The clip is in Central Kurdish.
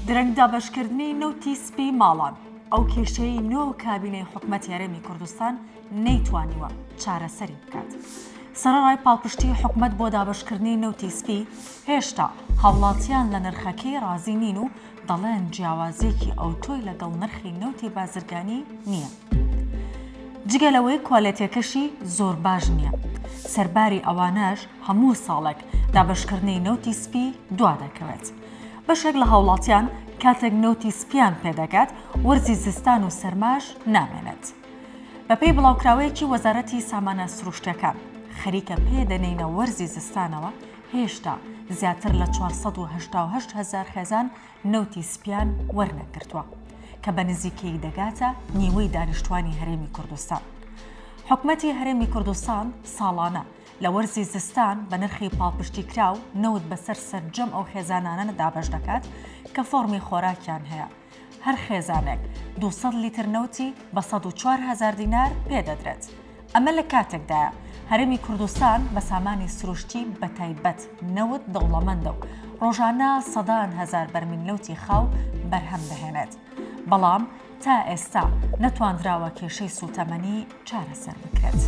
درەنگ دابەشکردنی نەوتی سپی ماڵان ئەو کێشەی نۆ کابینەی حکومەتی هەرێمی کوردستان نەیتوانیوە چارەسەری بکات. سەرەڕای پاڵپشتی حکومەت بۆ دابەشکردنی نەوتی سپی هێشتا هاوڵاتیان لە نرخەکەی رازی نین و دەڵێن جیاوازێکی ئەوتۆی لەگەڵ نرخی نەوتی بازرگانی نییە. جگەلەوەی کوالێتێکەشی زۆر باش نییە. سەرباری ئەوانەش هەموو ساڵێک دابەشکردنی نەوتی سپی دوا دەکەوێت. بەشێک لە هاوڵاتیان کاتێک نەوتی سپیان پێدەگات وەرزی زستان و سەرماش نامێنێت. بەپێی بڵاوکراوەیەکی وەزارەتی سامانە سروشتەکان خەریکە پێدەنێنە وەرزی زستانەوە هێشتا زیاتر لە 488,000 خێزان نەوتی سپیان وەرنەگرتووە کە بە نزیکەی دەگاتە نیوەی دانیشتوانی هەرێمی کوردستان. حکومەتی هەرێمی کوردستان ساڵانە لە وەرزی زستان بە نرخی پاڵپشتی کراو نەوت بەسەر سەرجەم ئەو خێزانانە دابەش دەکات کە فۆرمی خۆراکیان هەیە. هەر خێزانێک 200 لیتر نەوتی بە 104,000 دینار پێدەدرێت. ئەمە لە کاتێکدایە هەرێمی کوردستان بە سامانی سروشتی بە تایبەت نەوت دەوڵەمەندە و ڕۆژانە سەدان هەزار بەرمیل نەوتی خاو بەرهەم دەهێنێت. بەڵام تا ئێستا نەتوانراوە کێشەی سوتەمەنی چارەسەر بکرێت.